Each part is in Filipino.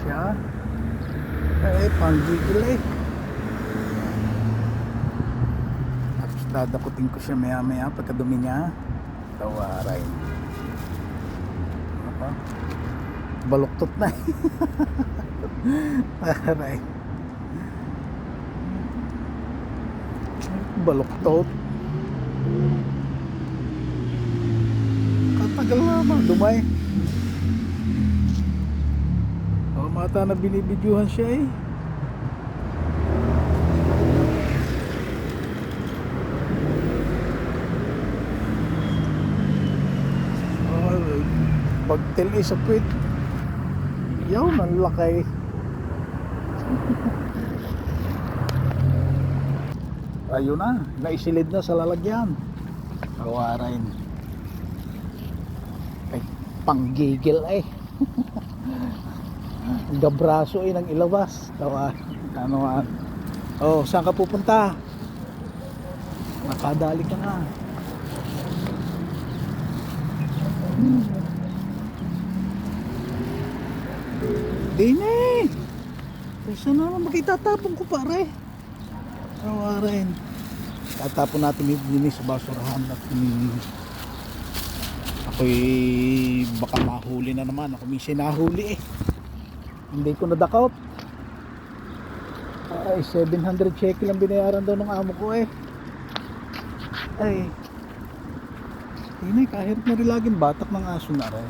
siya. Eh, panggigil eh. Tapos dadakutin ko siya maya maya pagkadumi niya. Tawaray. Ano pa? Baluktot na eh. Tawaray. Baluktot. Katagal naman dumay. Mata na binibidyuhan siya eh. Pagtil is a quit. Yaw, nanlakay. Ayun na, naisilid na sa lalagyan. Tawarin. Ay, panggigil eh. Gabraso eh nang ilabas. Tawa. Ano ah. Oh, saan ka pupunta? Nakadali ka na. Dini. Saan naman makitatapon ko pare? Tawarin. Tatapon natin din sa basurahan at ako'y baka mahuli na naman. Ako minsan nahuli eh. Hindi ko nadakot. Ay, 700 shekel ang binayaran daw ng amo ko eh. Ay. Hindi, kahit na rin laging batak ng aso na rin.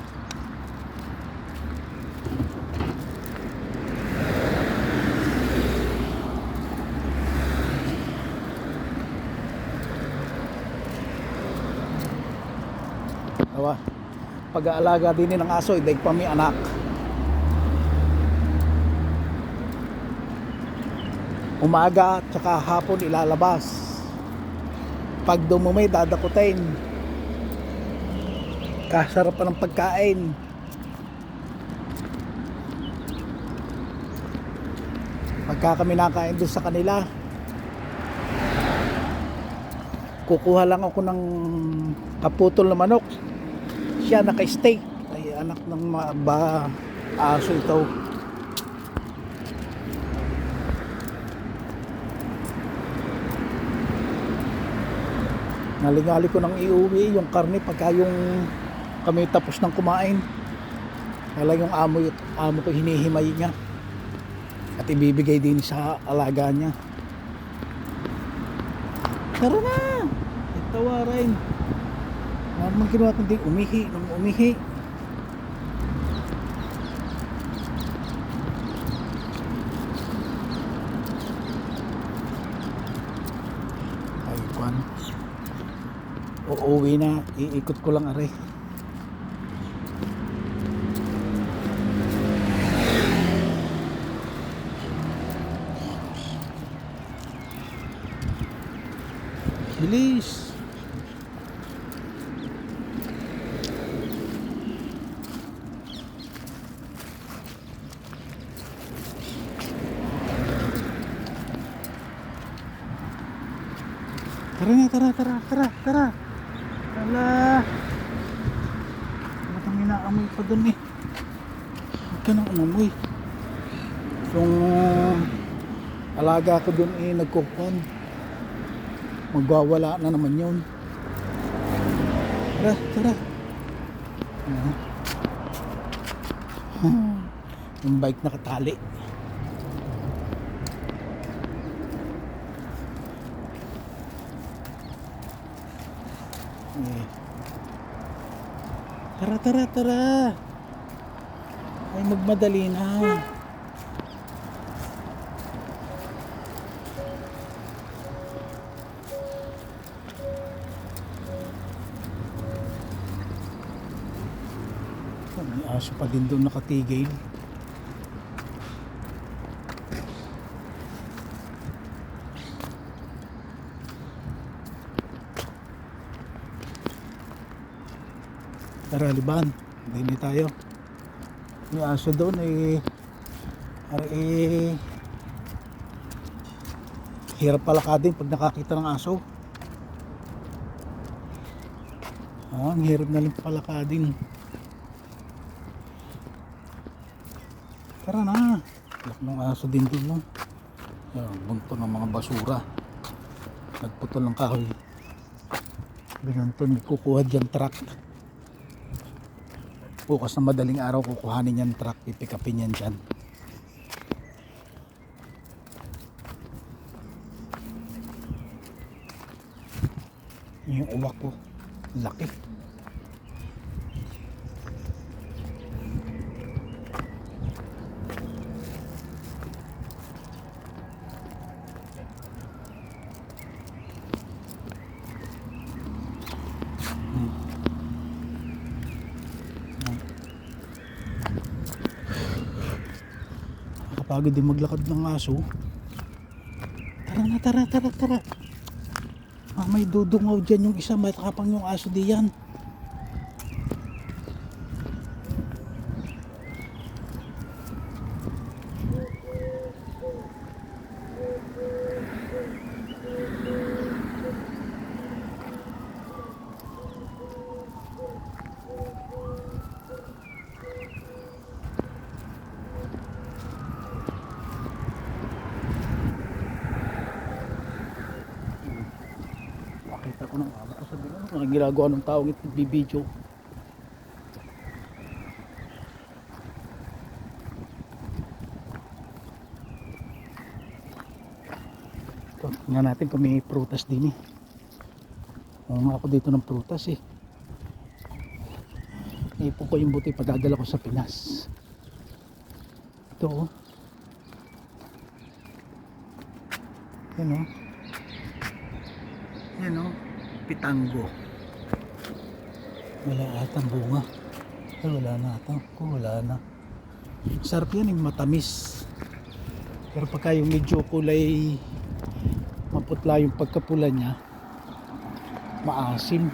Tawa. Pag-aalaga din ng aso, idaig pa may anak. Umaga at saka hapon ilalabas. Pag dumumay dadakutin. Kasarap pa ng pagkain. Pagka kami nakain doon sa kanila, kukuha lang ako ng kaputol na manok. Siya naka-steak. Ay anak ng aso ito. Nalingali ko nang iuwi yung karne pagka yung kami tapos ng kumain. Kaya yung amo ko hinihimay niya at ibibigay din sa alaga niya. Tara na! Itawarin. Naman ginawa kundi umihi nang umihi. Ay, kwan. Uuwi na, iikot ko lang are. Bilis. Tara. Ala. Ba't ang inaamoy pa dun eh? Huwag ka nang umamoy. Yung alaga ko dun eh nagkukon. Magwawala na naman yun. Tara. Yung bike nakatali. Tara. Ay magmadali na. May aso pa din doon nakatigil. Tara, liban. Hindi tayo. May aso doon hirap palakadin pag nakakita ng aso. Ang hirap na lang palakadin. Tara na. Lak ng aso din dun, no? Yan, bunto ng mga basura. Nagputol ng kahoy. Binunto, may kukuha dyan truck. Bukas na madaling araw kukuhanin yan truck. Pipikapin yan dyan. Yung uwak ko. Laki. Nakakapagod din maglakad ng aso. Tara na, tara. May dudungaw dyan yung isa, matapang yung aso diyan. Nakita ko ng amo ko sa bilog. Ang ginagawa ng taong ito, bibidyo. Ito, tingnan natin kung may prutas din eh. Nga ako dito ng prutas eh. Ipon ko yung buti pagdadala ko sa Pinas. Ito oh. Yan oh. Yan o, pitango. Wala atang bunga. Ay, wala na ata. Wala na. Sarap yan yung matamis. Pero pagka yung medyo kulay maputla yung pagkapula niya, maasim.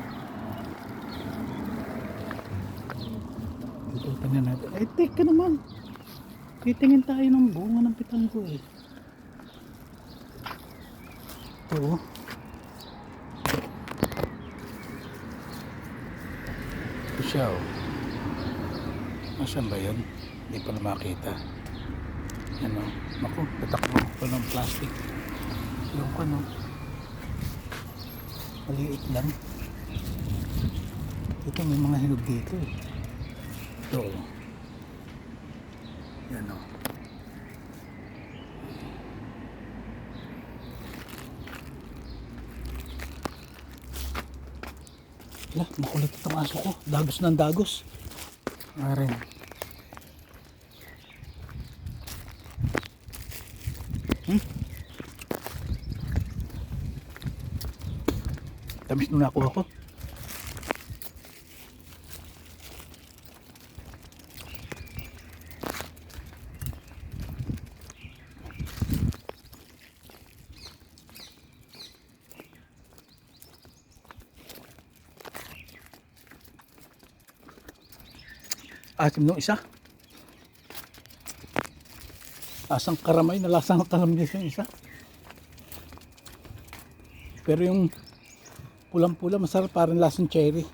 Ito, tingnan natin. Ay, teka naman. Titingin tayo ng bunga ng pitango eh. Ito. Ito siya oh. Nasaan ba yun? Hindi pa na makita. Yan oh. Naku, tatakbo pa ng plastic. Yung ano. Maliit lang. Ito may mga hinog dito eh. Ito oh. Yan oh. Wala, makulit itong aso ko. Dagos ng dagos. Arin. Tamis nung nakuha ko. Asim nung isa. Asang karamay na lasang karamay yung isa. Pero yung pulang-pula masarap, parang lasang cherry.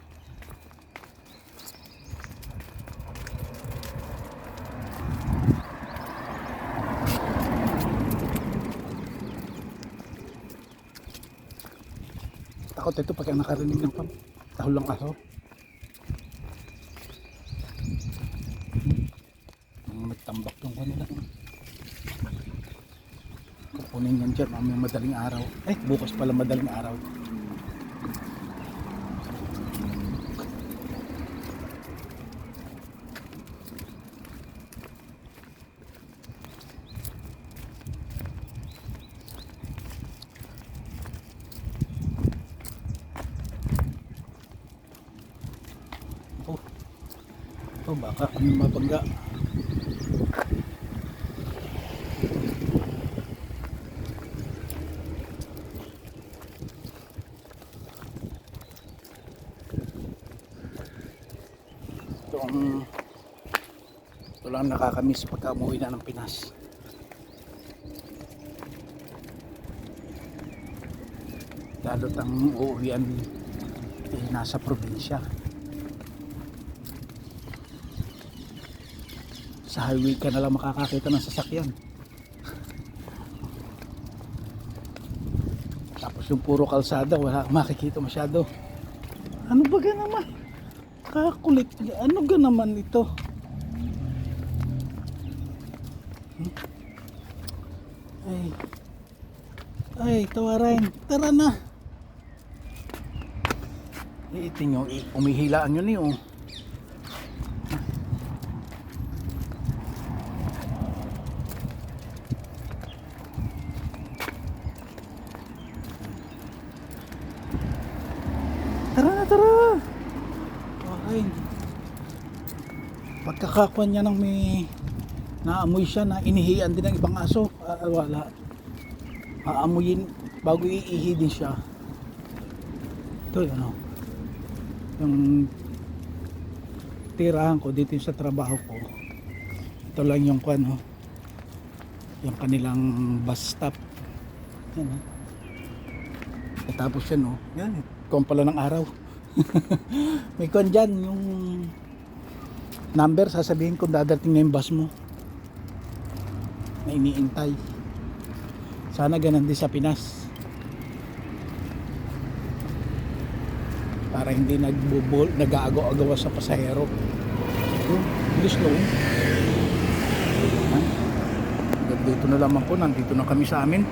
Takot ito pag nakarinig ng tahol ng aso. Nagtambak yung kanila. Kukunin yan dyan mamaya madaling araw. Eh, bukas pala madaling araw. Oh, baka kami mabangga. Ito lang nakakamiss pagka umuwi na ng Pinas. Lalo't ang uuwian nasa probinsya. Sa highway ka na lang makakakita ng sasakyan. Tapos yung puro kalsada, wala kang makikita masyado. Ano ba ga naman? Kakulit. Ano ga naman ito? Ay. Ay, tawarin. Tara na. Iiting yung umihilaan yun eh. Tara na, tara. Okay. Pagkakakuan niya ng may naamoy siya na inihian din ng ibang aso. Wala. Aamuyin bago iihi din siya. Ito yun, yung tirahan ko dito sa trabaho ko. Ito lang yung kuan, yung kanilang bus stop. Yan, tapos yan, yan, kuwan pala ng araw. May kuwan dyan, yung number, sasabihin kung dadating na yung bus mo na iniintay. Sana ganun din sa Pinas, para hindi nag-aagaw-agawa sa pasahero. Bilis no. Dito na lamang po, nandito na kami sa amin.